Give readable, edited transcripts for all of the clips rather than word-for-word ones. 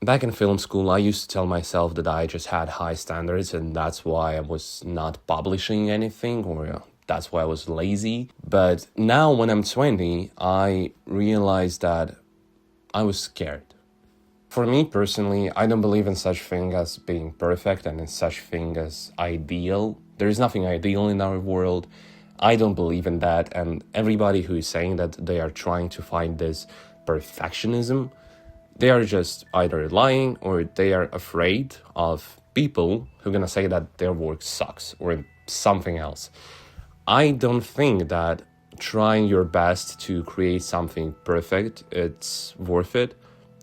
Back in film school, I used to tell myself that I just had high standards and that's why I was not publishing anything, or that's why I was lazy. But now when I'm 20, I realized that I was scared. For me personally, I don't believe in such thing as being perfect and in such thing as ideal. There is nothing ideal in our world. I don't believe in that, and everybody who is saying that they are trying to find this perfectionism, they are just either lying or they are afraid of people who are gonna say that their work sucks or something else. I don't think that trying your best to create something perfect, it's worth it.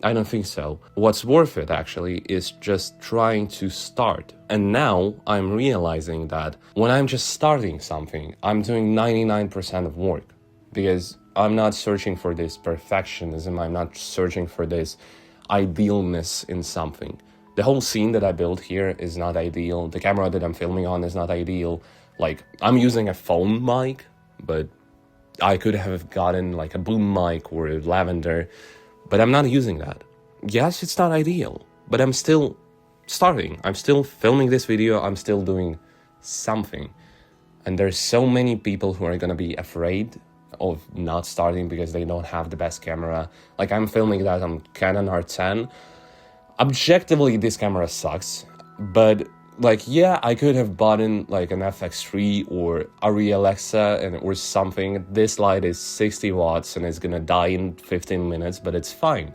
I don't think so. What's worth it actually is just trying to start. And now I'm realizing that when I'm just starting something, I'm doing 99% of work, because I'm not searching for this perfectionism. I'm not searching for this idealness in something. The whole scene that I built here is not ideal. The camera that I'm filming on is not ideal. Like, I'm using a phone mic, but I could have gotten like a boom mic or a lavender, but I'm not using that. Yes, it's not ideal, but I'm still starting. I'm still filming this video. I'm still doing something. And there's so many people who are gonna be afraid of not starting because they don't have the best camera. Like, I'm filming that on Canon R10. Objectively, this camera sucks, but like, yeah, I could have bought in like an FX3 or Arri Alexa or something. This light is 60 watts and it's gonna die in 15 minutes, but it's fine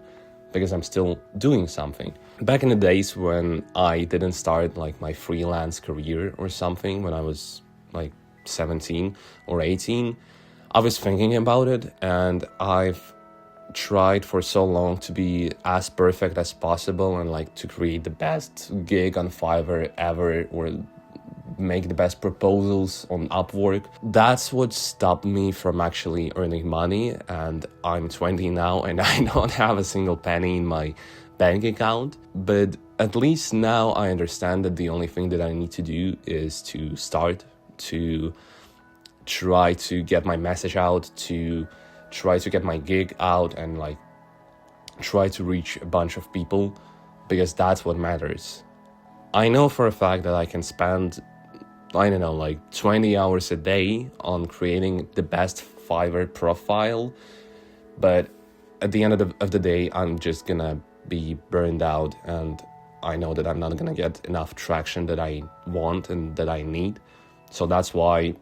because I'm still doing something. Back in the days when I didn't start like my freelance career or something, when I was like 17 or 18, I was thinking about it, and I've tried for so long to be as perfect as possible and like to create the best gig on Fiverr ever, or make the best proposals on Upwork. That's what stopped me from actually earning money, and I'm 20 now and I don't have a single penny in my bank account. But at least now I understand that the only thing that I need to do is to start, to try to get my message out, to try to get my gig out, and like try to reach a bunch of people, because that's what matters. I know for a fact that I can spend, I don't know, like 20 hours a day on creating the best Fiverr profile, but at the end of the day, I'm just gonna be burned out, and I know that I'm not gonna get enough traction that I want and that I need. So that's why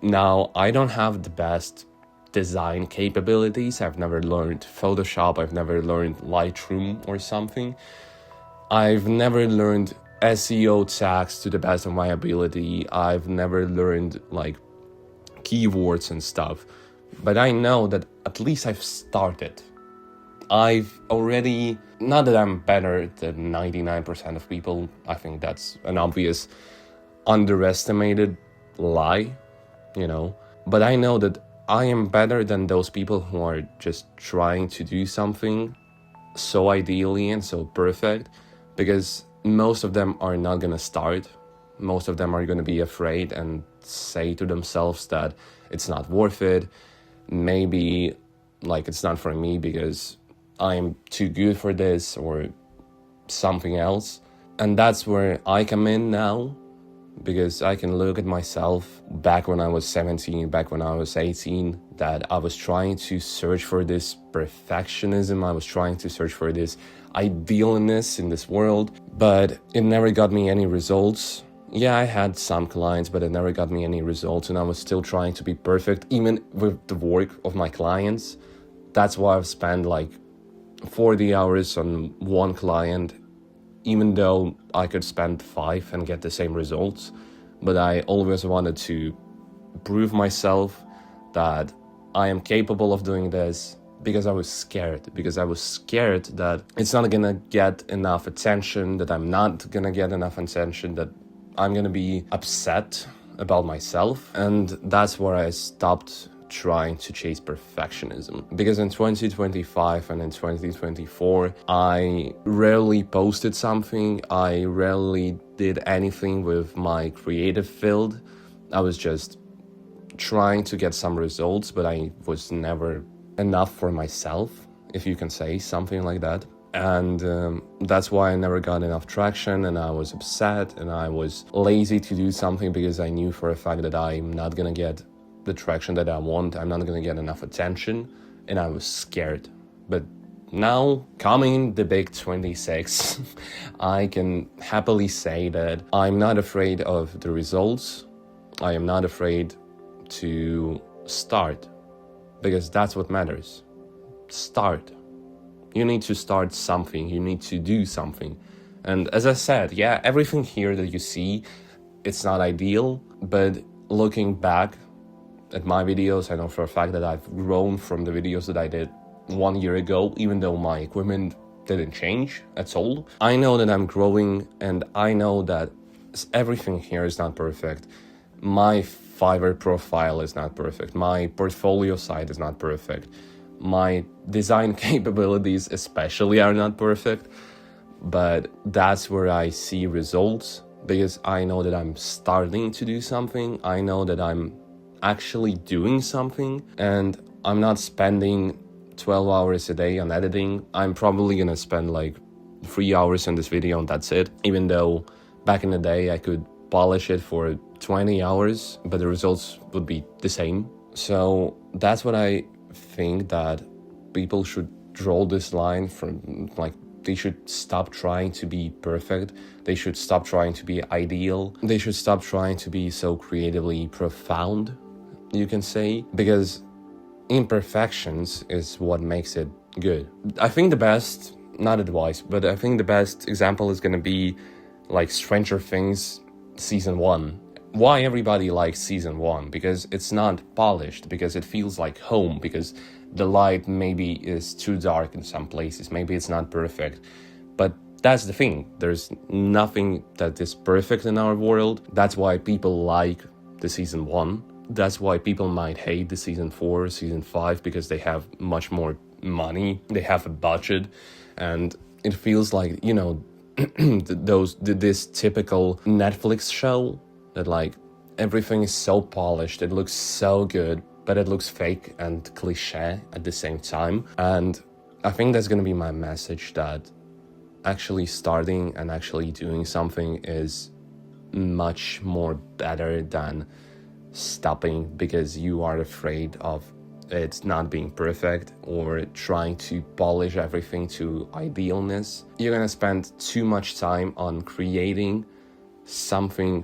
now I don't have the best design capabilities. I've never learned Photoshop, I've never learned Lightroom or something. I've never learned SEO tags to the best of my ability. I've never learned like keywords and stuff. But I know that at least I've started. I've already, not that I'm better than 99% of people, I think that's an obvious underestimated lie, you know, but I know that I am better than those people who are just trying to do something so ideally and so perfect, because most of them are not gonna start. Most of them are gonna be afraid and say to themselves that it's not worth it. Maybe like it's not for me because I'm too good for this or something else. And that's where I come in now, because I can look at myself back when I was 17, back when I was 18, that I was trying to search for this perfectionism. I was trying to search for this idealness in this world, but it never got me any results. Yeah, I had some clients, but it never got me any results, and I was still trying to be perfect, even with the work of my clients. That's why I've spent like 40 hours on one client, even though I could spend 5 and get the same results. But I always wanted to prove myself that I am capable of doing this, because I was scared. Because I was scared that it's not gonna get enough attention, that I'm not gonna get enough attention, that I'm gonna be upset about myself. And that's where I stopped trying to chase perfectionism, because in 2025 and in 2024 I rarely posted something. I rarely did anything with my creative field. I was just trying to get some results, but I was never enough for myself, if you can say something like that. And that's why I never got enough traction, and I was upset, and I was lazy to do something because I knew for a fact that I'm not gonna get the traction that I want. I'm not gonna get enough attention, and I was scared. But now, coming the big 26, I can happily say that I'm not afraid of the results. I am not afraid to start, because that's what matters. Start. You need to start something. You need to do something. And as I said, yeah, everything here that you see, it's not ideal, but looking back at my videos, I know for a fact that I've grown from the videos that I did 1 year ago, even though my equipment didn't change at all. I know that I'm growing, and I know that everything here is not perfect. My Fiverr profile is not perfect. My portfolio site is not perfect. My design capabilities especially are not perfect, but that's where I see results, because I know that I'm starting to do something. I know that I'm actually doing something, and I'm not spending 12 hours a day on editing. I'm probably gonna spend like 3 hours on this video and that's it, even though back in the day I could polish it for 20 hours, but the results would be the same. So that's what I think, that people should draw this line from, like, they should stop trying to be perfect. They should stop trying to be ideal. They should stop trying to be so creatively profound, you can say, because imperfections is what makes it good. I think the best, not advice, but I think the best example is gonna be like Stranger Things season 1. Why everybody likes season 1? Because it's not polished, because it feels like home, because the light maybe is too dark in some places, maybe it's not perfect. But that's the thing, there's nothing that is perfect in our world. That's why people like the season 1. That's why people might hate the season 4, season 5, because they have much more money, they have a budget, and it feels like, you know, this typical Netflix show that like everything is so polished, it looks so good, but it looks fake and cliche at the same time. And I think that's gonna be my message, that actually starting and actually doing something is much more better than stopping because you are afraid of it not being perfect or trying to polish everything to idealness. You're gonna spend too much time on creating something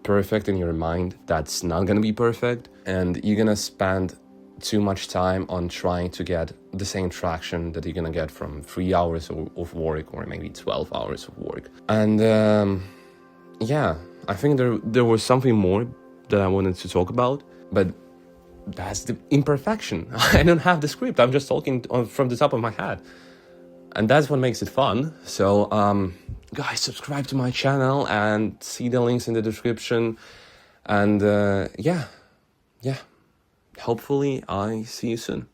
perfect in your mind that's not gonna be perfect, and you're gonna spend too much time on trying to get the same traction that you're gonna get from 3 hours of work or maybe 12 hours of work. And yeah, I think there was something more that I wanted to talk about, but that's the imperfection. I don't have the script, I'm just talking from the top of my head, and that's what makes it fun. So guys, subscribe to my channel and see the links in the description, and yeah, hopefully I see you soon.